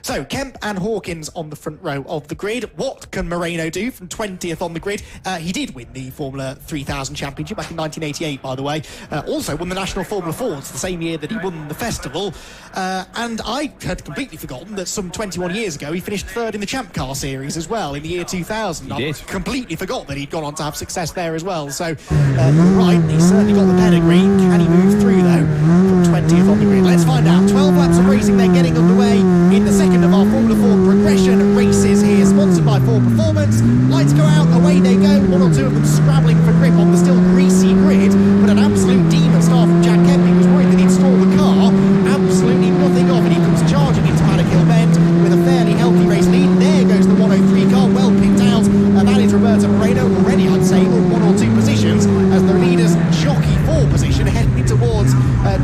So, Kemp and Hawkins on the front row of the grid. What can Moreno do from 20th on the grid? He did win the Formula 3000 Championship back in 1988, by the way. Also won the National Formula Fords the same year that he won the festival. And I had completely forgotten that some 21 years ago he finished third in the Champ Car Series as well in the year 2000. He did. I completely forgot that he'd gone on to have success there as well. So, you're right, he's certainly got the pedigree. Can he move through, though, from 20th on the grid? Let's find out. 12 laps of racing, they're getting underway in the second of our Formula Ford progression races here, sponsored by Ford Performance. Lights go out, away they go. One or two of them scrabbling for grip on the still greasy grid, but an absolute demon start from Jack Kemp. He was worried that he'd stall the car. Absolutely nothing of it. He comes charging into Paddock Hill Bend with a fairly healthy race lead. There goes the 103 car, well picked out. That is Roberto Moreno, already, I'd say, on one or two positions as the leaders jockey for position, heading towards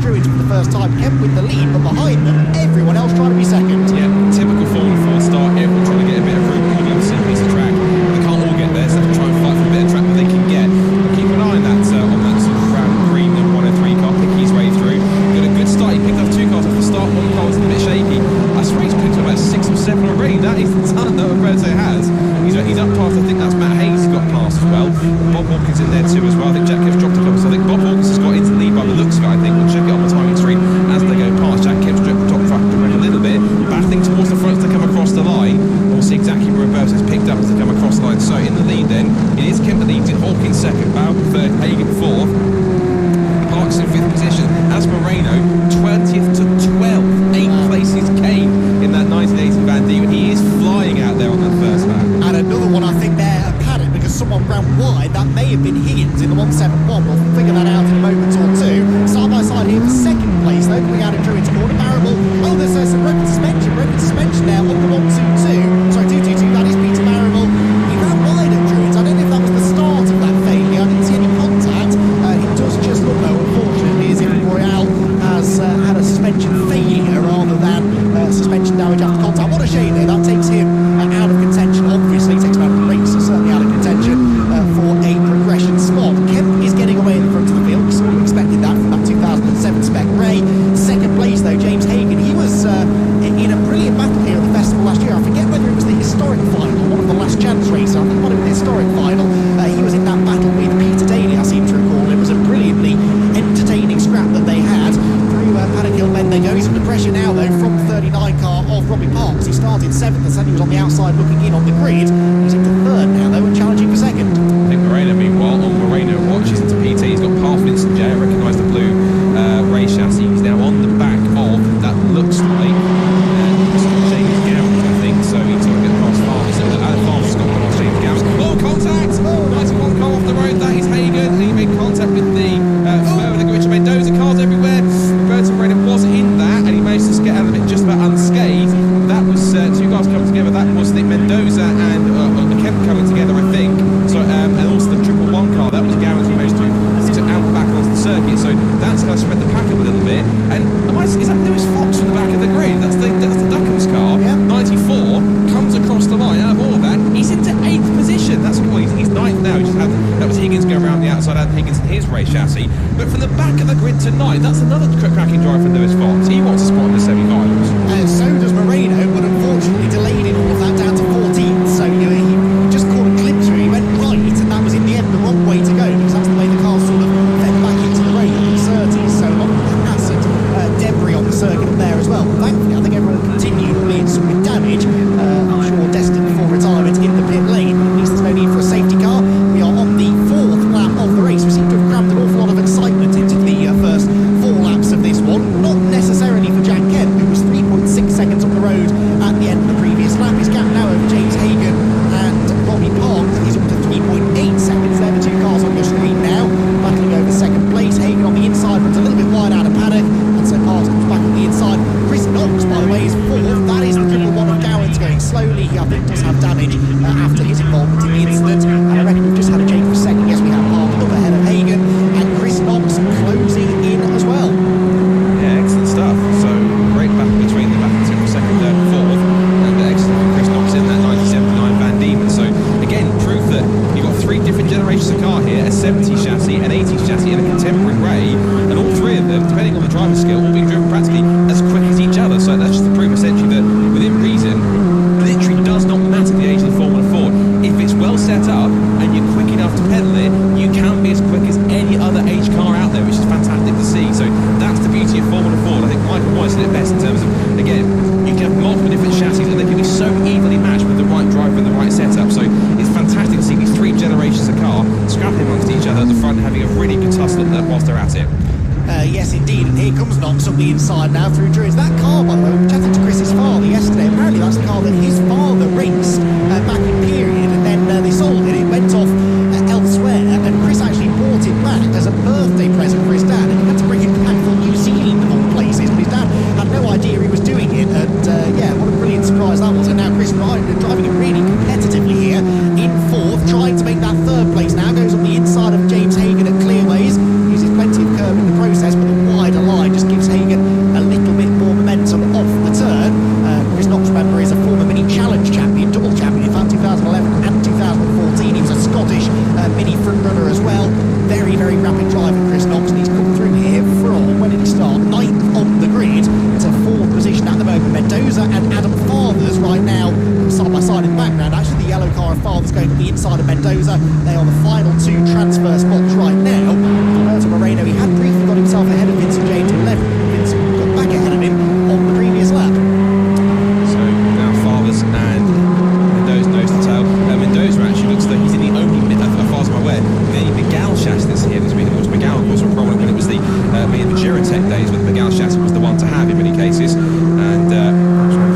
Druids for the first time. Kemp with the lead, but behind them, everyone else trying to be second. Yeah, typical Formula Ford start. Everyone trying to get a bit of room on the other piece of track. They can't all get there, so they have to try and fight for a bit of track that they can get. But keep an eye on that sort of brown and green 103 car, picking his way through. Got a good start. He picked up two cars off the start. One car was a bit shaky. That's where he's picked up about 6 or 7 already. That is the ton that Roberto has. He's up past, I think that's Matt Hayes he's got past as well. Bob Hawkins in there too as well. I think Jack Kemp's dropped a couple, so I think Bob Hawkins has got into the lead by the looks of it. I think we'll check it on the timing screen as they go past. Jack Kemp's dropped a little bit, battling towards the front to come across the line. We'll see exactly where Roberto's picked up as they come across the line. So in the lead then, it is Kemp that leads it, Hawkins second, Bauer third, Hagen fourth, Parks in fifth position. As Moreno, 20th to 12th, 8 places came in that 1980 Van Diemen. He is flying out there on that first lap. And another one, I think there, a Paddock, because someone ran wide. That may have been Higgins in the 171. We'll figure that out in a moment or two. Side by side here for second place, though, coming out of Druids corner. Marable. Oh, there's some broken suspension there on the 122. Sorry, 222. That is Peter Marable. He ran wide at Druids. I don't know if that was the start of that failure. I didn't see any contact. It does just look, though, unfortunately, as if Royale has had a suspension failure rather than suspension damage after contact. What a shame there. That takes him out of contention. Obviously, takes him out of the race, so certainly out of contention for a progression spot. Kemp is getting away in the front of the field. We sort of expected that from that 2007 Spec Ray. Second place, though, James Hagen. He was in a brilliant battle here at the festival last year. I forget whether it was the historic final, one of the last chance races. I think it might have been the historic final. He was in that battle with Peter Daly, I seem to recall. It was a brilliantly entertaining scrap that they had. Through Paddock Hill Bend they go. He's under pressure now, though, from the 39 car of Robbie Parks. He started 7th, and said he was on the outside looking in on the grid. He's into 3rd now, though, and challenging for 2nd. I think Moreno, meanwhile, Moreno watches into PT. He's got Paul Vincent J. I recognise the blue race chassis. He's now on the back of that looks like James Gowns, I think. So he's going to get past Farmers. Farmers got past James Gowns. Oh, contact! 91 car off the road. That is Hagen. He made contact with the Richard Mendoza. Cars everywhere. Roberto Moreno was in that, and he managed to get out of it just about unscathed. That was two cars coming together. That was the Mendoza and Kemp coming together, I think. So and also the 111 car. That was Gowans who managed to out back onto the circuit. So that's going to spread the pack up a little bit. And is that Lewis Fox from the back of the grid? That's the Duckham's car. Yeah. 94 comes across the line. Out of all of that, he's into 8th position. That's cool. He's 9th now. He just had that was Higgins going around the outside. Had Higgins in his race chassis. But from the back of the grid to 9, that's another cracking drive for Lewis Fox. He wants a spot in the semi-finals. And so does Moreno, but unfortunately delayed in all of that down to 14th. So he just caught a glimpse through. He went right, and that was in the end the wrong way to go, because that's the way the car sort of fed back into the road on the Surtees. So a lot of acid debris on the circuit up there as well. Thankfully, I think everyone continued, albeit some with damage. I'm sure destined for retirement in the pit lane. At least there's no need for a safety car. We are on the 4th lap of the race. We seem to have crammed an awful lot of excitement into the first 4 laps of this one. Not necessarily for indeed, and here comes Knox on the inside now through Druids. That car, by the way, we chatted to Chris's father yesterday. Apparently that's the car that his father raced back in period, and then they sold it. It went off elsewhere, and Chris actually bought it back as a birthday present for his dad, and he had to bring it back from New Zealand of all places, but his dad had no idea he was doing it, and yeah, what a brilliant surprise that was. And now Chris driving it really competitively here in fourth, trying to make that third place now, goes on the inside of James Hagan at Clearways, uses plenty of curb in the process, but the wider line just gives Hagan a little bit more momentum off the turn. Chris Knox, remember, is a former Mini Challenge champion, double champion, in fact, 2011 and 2014. He was a Scottish Mini front runner as well. Very, very rapid driver, Chris Knox, and he's come through here from, when did he start? 9th on the grid to 4th position at the moment. Mendoza and Adam Fathers right now side by side in the background. Actually, the yellow car of Fathers going to the inside of Mendoza. They are the final two transfer spots right now. Alberto Moreno, he had briefly got himself ahead of Vincent James in 11th. Vincent got back ahead of him on the previous lap. So now Fathers and Mendoza nose to tail. Mendoza actually looks like he's in the only, as far as I'm aware, the Miguel chassis that's here this week. Of course, Miguel was prominent when it was the Giratech days, when the Miguel chassis was the one to have in many cases. And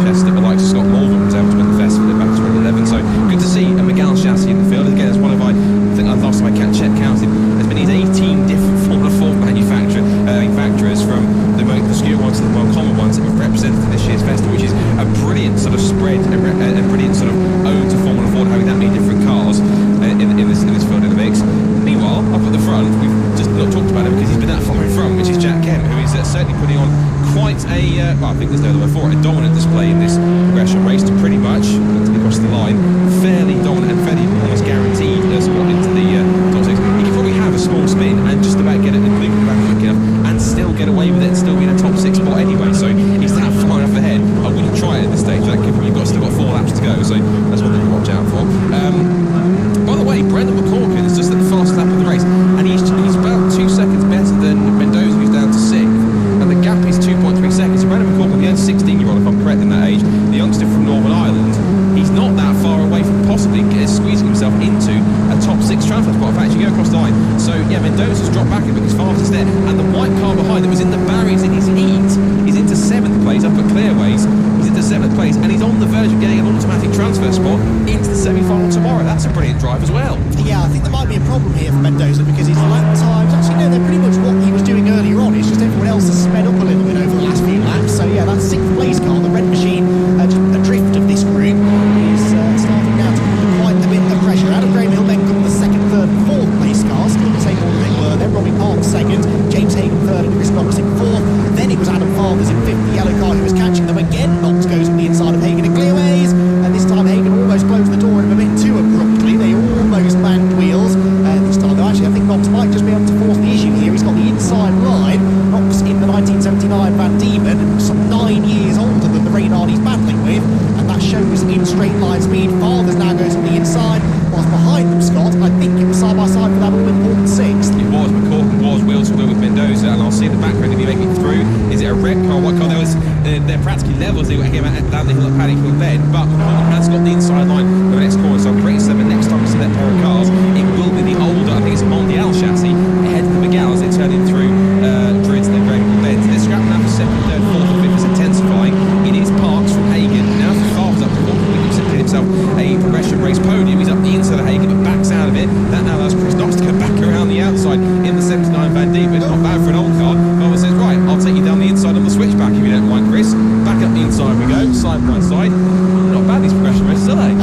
chassis that the likes of Scott Morgan was able to win the festival back in 2011. So good to see a Miguel chassis in the field. Again, it's one of I think last time I counted as many as 18 different Formula 4 manufacturers, from the most obscure ones to the more common ones that were represented in this year's festival, which is a brilliant sort of spread and brilliant sort of ode to Formula 4, having that many different cars in this field in the mix. Meanwhile, up at the front, we've just not talked about him because he's been that far in front, which is Jack Kemp, who is certainly putting on quite a, well, I think there's no other word for it, a dominant display in this progression race, to pretty much across the line, fairly dominant and fairly almost guaranteed spot into the top six. He could probably have a small spin and just about get it and loop it around quick enough and still get away with it and still be in a top six spot anyway. So he's that far enough ahead. I wouldn't try it at this stage. That could, you've still got 4 laps to go, so that's one thing to watch out for. By the way, Brendan McCorkin is just at the fastest lap of the race, and he's about 2 seconds better than Mendoza, who's down to 6th, and the gap is 2.3 seconds. So Brendan McCorkin, the only 16-year-old, if I'm correct in that age, the youngster from Northern Ireland, he's not that far away from possibly squeezing himself into a top 6 transfer spot. In fact, you go across the line. So yeah, Mendoza's dropped back a bit, his fastest there, and the white car behind that was in the barriers in his heat is into 7th place up at Clearways. He's into 7th place, and he's on the verge of getting an automatic transfer spot into the semi-final tomorrow. That's a brilliant drive as well. Yeah, I think there might be a problem here for Mendoza, because his lap times, actually no, they're pretty much what he was doing earlier on. It's just everyone else has sped up a little bit over the last few laps. So yeah, that 6th place car, the red machine, just adrift of this group, is starting now to put quite a bit of pressure. Adam Graham Hill then come the 2nd, 3rd, 4th place cars, still the same order they were. Then Robbie Palm 2nd, James Hagan 3rd, and Chris Knox in 4th. Then it was Adam Fathers in 5th, the yellow car, who was catching them again. Knox goes on the inside of Hagan and Clearways, and this time Hagan almost closed the door in a bit too abruptly. They almost banged wheels. This time though, actually, I think Knox might just be able to force the issue here. He's got the inside line. Knox in the 1979 Van Diemen, some 9 years older than the Reynard he's battling with, and that shows in straight line speed. Fathers now goes on the inside, whilst behind them, Scott, I think it was side by side for that all-important 6th. It was. McCorkin was wheel to wheel with Mendoza, and I'll see in the background if you make it through. Is it a red car, white car? They're practically level as they came out down the hill at Paddock Hill then, but McCorkin has got the inside line of the next corner, so I'm pretty certain next time we see that pair of cars, it will be the older, I think it's a Mondial chassis, ahead of the Miguel as they turn in through Druids and then Granville Bends. This scrap now for 2nd, 3rd, 4th and 5th is intensifying. It is Parks from Hagan, now for Fathers up to 4th, simply himself a progression race podium. He's up the inside of Hagan but backs out of it. That now allows Chris Knox to go back around the outside in the 79 Van Diemen. Not bad for an old car. Fathers says, right, I'll take you down the inside on the switchback if you don't mind, Chris. Back up the inside we go, side by side. Not bad, these progression races, are they?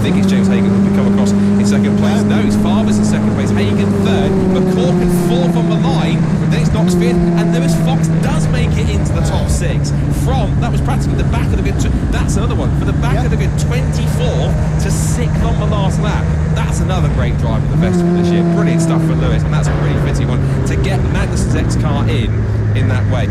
think it's James Hagan who come across in second place. No, it's Farber's in second place, Hagan third, McCorkin fourth on the line, then it's Knox fifth, and Lewis Fox does make it into the top six from, that was practically the back of the grid, that's another one, for the back of the grid, 24th to 6th on the last lap. That's another great drive of the festival this year. Brilliant stuff for Lewis, and that's a really fitting one to get Magnussen's X car in that way.